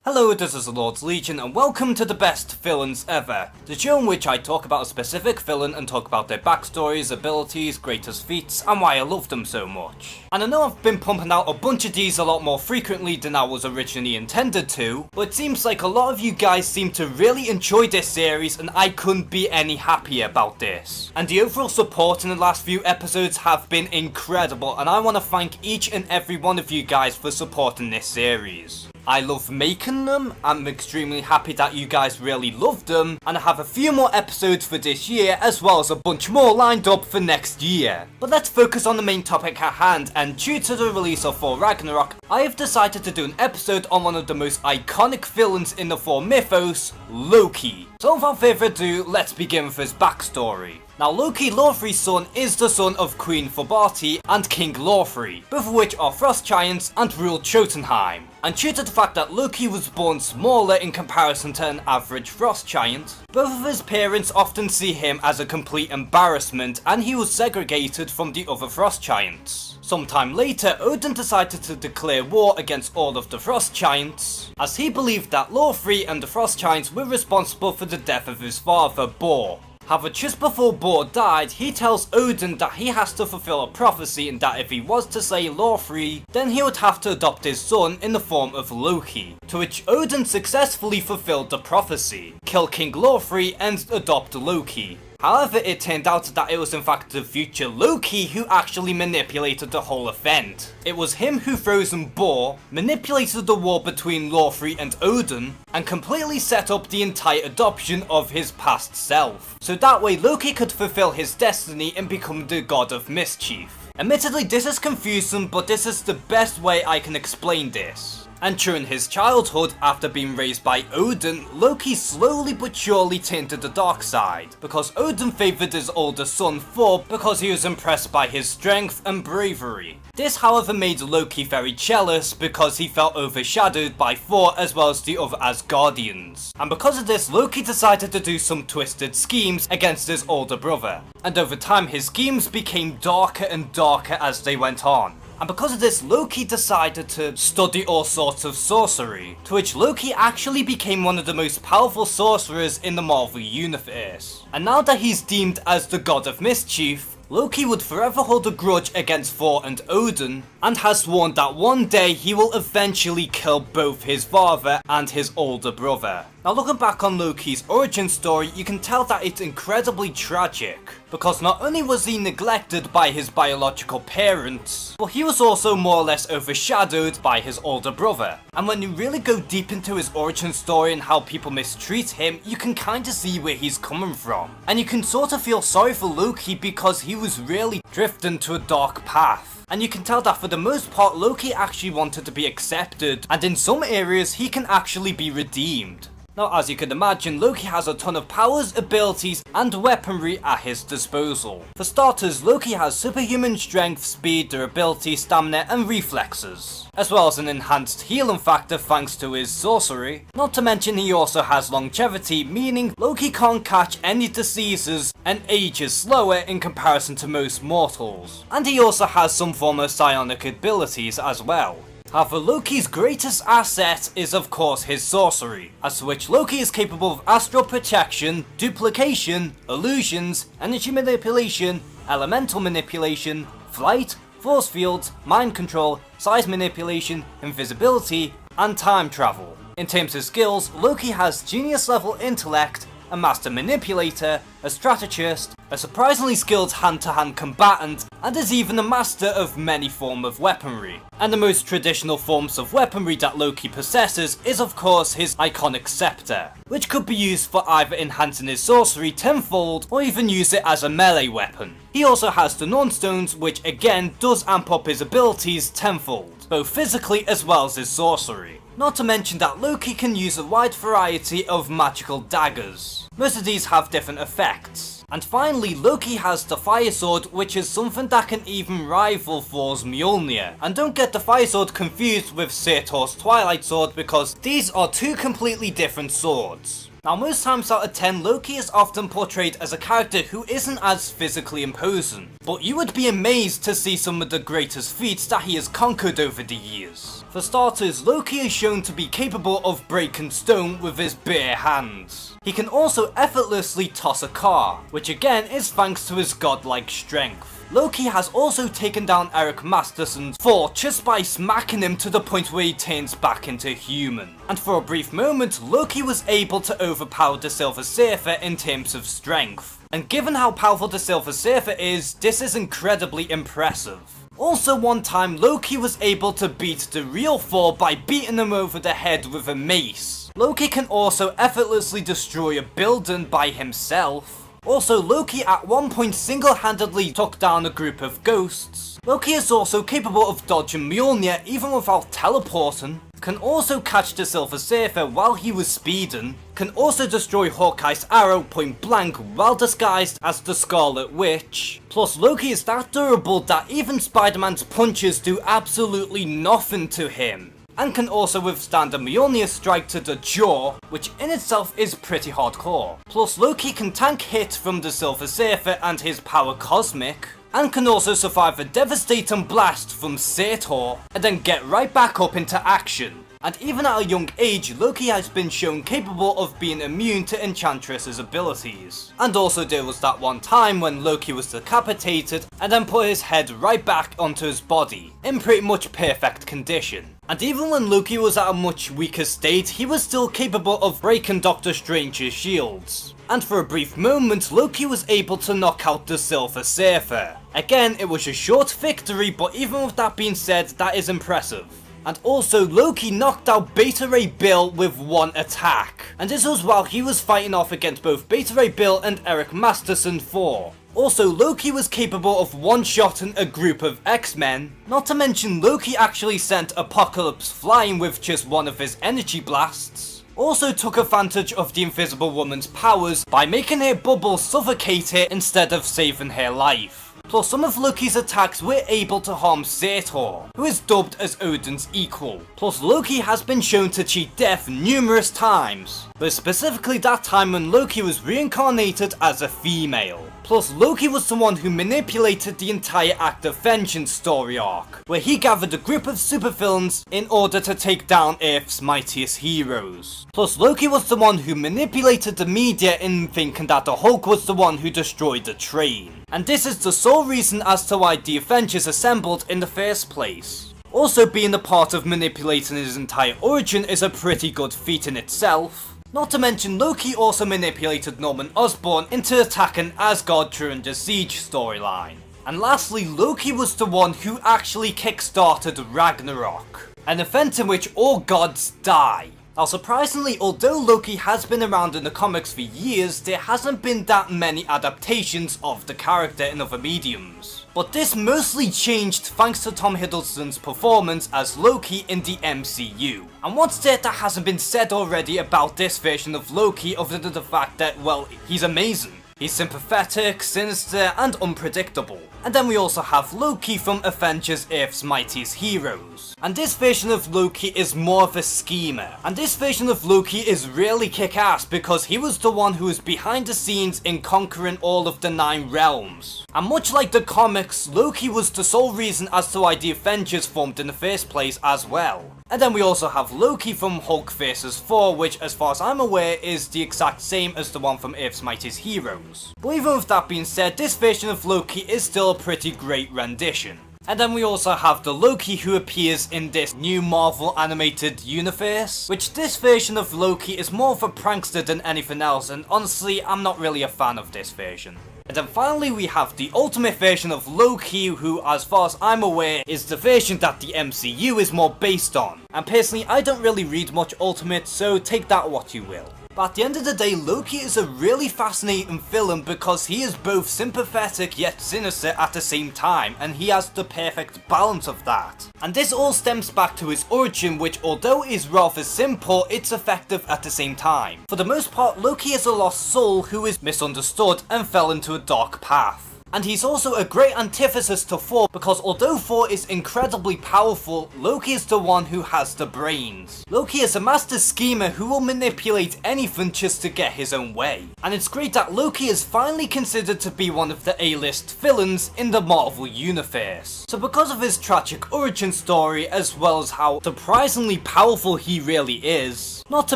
Hello, this is the Lord's Legion and welcome to the best villains ever, the show in which I talk about a specific villain and talk about their backstories, abilities, greatest feats, and why I love them so much. And I know I've been pumping out a bunch of these a lot more frequently than I was originally intended to, but it seems like a lot of you guys seem to really enjoy this series and I couldn't be any happier about this. And the overall support in the last few episodes have been incredible and I want to thank each and every one of you guys for supporting this series. I love making them, I'm extremely happy that you guys really love them, and I have a few more episodes for this year as well as a bunch more lined up for next year. But let's focus on the main topic at hand, and due to the release of Thor Ragnarok, I have decided to do an episode on one of the most iconic villains in the Thor mythos, Loki. So without further ado, let's begin with his backstory. Now Loki, Laufey's son, is the son of Queen Thorbarti and King Laufey, both of which are frost giants and ruled Jotunheim. And due to the fact that Loki was born smaller in comparison to an average frost giant, both of his parents often see him as a complete embarrassment and he was segregated from the other frost giants. Sometime later, Odin decided to declare war against all of the frost giants, as he believed that Laufey and the frost giants were responsible for the death of his father, Bor. However, just before Bor died, he tells Odin that he has to fulfill a prophecy and that if he was to slay Laufey, then he would have to adopt his son in the form of Loki. To which Odin successfully fulfilled the prophecy, kill King Laufey and adopt Loki. However, it turned out that it was in fact the future Loki who actually manipulated the whole event. It was him who frozen Bor, manipulated the war between Laufey and Odin, and completely set up the entire adoption of his past self. So that way Loki could fulfill his destiny and become the god of mischief. Admittedly, this is confusing, but this is the best way I can explain this. And during his childhood, after being raised by Odin, Loki slowly but surely turned to the dark side, because Odin favoured his older son Thor because he was impressed by his strength and bravery. This however made Loki very jealous because he felt overshadowed by Thor as well as the other Asgardians. And because of this, Loki decided to do some twisted schemes against his older brother. And over time his schemes became darker and darker as they went on. And because of this, Loki decided to study all sorts of sorcery, to which Loki actually became one of the most powerful sorcerers in the Marvel Universe. And now that he's deemed as the god of mischief, Loki would forever hold a grudge against Thor and Odin, and has sworn that one day he will eventually kill both his father and his older brother. Now looking back on Loki's origin story, you can tell that it's incredibly tragic, because not only was he neglected by his biological parents, but he was also more or less overshadowed by his older brother. And when you really go deep into his origin story and how people mistreat him, you can kinda see where he's coming from. And you can sort of feel sorry for Loki because he was really drifting to a dark path. And you can tell that for the most part Loki actually wanted to be accepted, and in some areas he can actually be redeemed. Now as you can imagine, Loki has a ton of powers, abilities and weaponry at his disposal. For starters, Loki has superhuman strength, speed, durability, stamina and reflexes, as well as an enhanced healing factor thanks to his sorcery. Not to mention he also has longevity, meaning Loki can't catch any diseases and ages slower in comparison to most mortals. And he also has some form of psionic abilities as well. However, Loki's greatest asset is of course his sorcery, as to which Loki is capable of astral projection, duplication, illusions, energy manipulation, elemental manipulation, flight, force fields, mind control, size manipulation, invisibility, and time travel. In terms of skills, Loki has genius level intellect, a master manipulator, a strategist, a surprisingly skilled hand-to-hand combatant, and is even a master of many forms of weaponry. And the most traditional forms of weaponry that Loki possesses is of course his iconic scepter, which could be used for either enhancing his sorcery tenfold or even use it as a melee weapon. He also has the Nornstones, which again does amp up his abilities tenfold, both physically as well as his sorcery. Not to mention that Loki can use a wide variety of magical daggers. Most of these have different effects. And finally, Loki has the Fire Sword, which is something that can even rival Thor's Mjolnir. And don't get the Fire Sword confused with Surtur's Twilight Sword, because these are two completely different swords. Now most times out of 10, Loki is often portrayed as a character who isn't as physically imposing, but you would be amazed to see some of the greatest feats that he has conquered over the years. For starters, Loki is shown to be capable of breaking stone with his bare hands. He can also effortlessly toss a car, which again is thanks to his godlike strength. Loki has also taken down Eric Masterson's Thor just by smacking him to the point where he turns back into human. And for a brief moment, Loki was able to overpower the Silver Surfer in terms of strength. And given how powerful the Silver Surfer is, this is incredibly impressive. Also one time, Loki was able to beat the real Thor by beating him over the head with a mace. Loki can also effortlessly destroy a building by himself. Also, Loki at one point single-handedly took down a group of ghosts. Loki is also capable of dodging Mjolnir even without teleporting. Can also catch the Silver Surfer while he was speeding. Can also destroy Hawkeye's arrow point blank while disguised as the Scarlet Witch. Plus Loki is that durable that even Spider-Man's punches do absolutely nothing to him. And can also withstand a Mjolnir strike to the jaw, which in itself is pretty hardcore. Plus Loki can tank hits from the Silver Surfer and his power cosmic, and can also survive a devastating blast from Surtur, and then get right back up into action. And even at a young age, Loki has been shown capable of being immune to Enchantress's abilities. And also there was that one time when Loki was decapitated and then put his head right back onto his body, in pretty much perfect condition. And even when Loki was at a much weaker state, he was still capable of breaking Doctor Strange's shields. And for a brief moment, Loki was able to knock out the Silver Surfer. Again, it was a short victory, but even with that being said, that is impressive. And also, Loki knocked out Beta Ray Bill with one attack. And this was while he was fighting off against both Beta Ray Bill and Eric Masterson Thor. Also, Loki was capable of one-shotting a group of X-Men. Not to mention, Loki actually sent Apocalypse flying with just one of his energy blasts. Also took advantage of the Invisible Woman's powers by making her bubble suffocate her instead of saving her life. Plus some of Loki's attacks were able to harm Surtur, who is dubbed as Odin's equal. Plus Loki has been shown to cheat death numerous times, but specifically that time when Loki was reincarnated as a female. Plus Loki was the one who manipulated the entire Act of Vengeance story arc, where he gathered a group of supervillains in order to take down Earth's mightiest heroes. Plus Loki was the one who manipulated the media in thinking that the Hulk was the one who destroyed the train. And this is the sole reason as to why the Avengers assembled in the first place. Also being a part of manipulating his entire origin is a pretty good feat in itself. Not to mention Loki also manipulated Norman Osborn into attacking Asgard during the Siege storyline. And lastly, Loki was the one who actually kickstarted Ragnarok, an event in which all gods die. Now surprisingly, although Loki has been around in the comics for years, there hasn't been that many adaptations of the character in other mediums. But this mostly changed thanks to Tom Hiddleston's performance as Loki in the MCU. And what's there that hasn't been said already about this version of Loki other than the fact that, well, he's amazing. He's sympathetic, sinister, and unpredictable. And then we also have Loki from Avengers Earth's Mightiest Heroes. And this version of Loki is more of a schemer. And this version of Loki is really kick-ass because he was the one who was behind the scenes in conquering all of the 9 realms. And much like the comics, Loki was the sole reason as to why the Avengers formed in the first place as well. And then we also have Loki from Hulk vs. Thor, which as far as I'm aware is the exact same as the one from Earth's Mightiest Heroes. But even with that being said, this version of Loki is still a pretty great rendition. And then we also have the Loki who appears in this new Marvel animated universe, which this version of Loki is more of a prankster than anything else, and honestly I'm not really a fan of this version. And then finally we have the ultimate version of Loki, who as far as I'm aware is the version that the MCU is more based on. And personally I don't really read much Ultimate, so take that what you will. But at the end of the day, Loki is a really fascinating villain because he is both sympathetic yet sinister at the same time, and he has the perfect balance of that. And this all stems back to his origin, which although is rather simple, it's effective at the same time. For the most part, Loki is a lost soul who is misunderstood and fell into a dark path. And he's also a great antithesis to Thor, because although Thor is incredibly powerful, Loki is the one who has the brains. Loki is a master schemer who will manipulate anything just to get his own way. And it's great that Loki is finally considered to be one of the A-list villains in the Marvel universe. So because of his tragic origin story, as well as how surprisingly powerful he really is, not to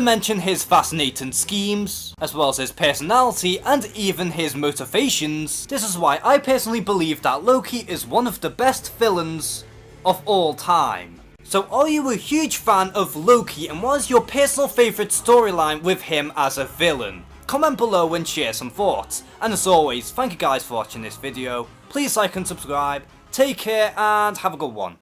mention his fascinating schemes, as well as his personality and even his motivations, this is why I personally believe that Loki is one of the best villains of all time. So are you a huge fan of Loki, and what is your personal favourite storyline with him as a villain? Comment below and share some thoughts. And as always, thank you guys for watching this video. Please like and subscribe. Take care and have a good one.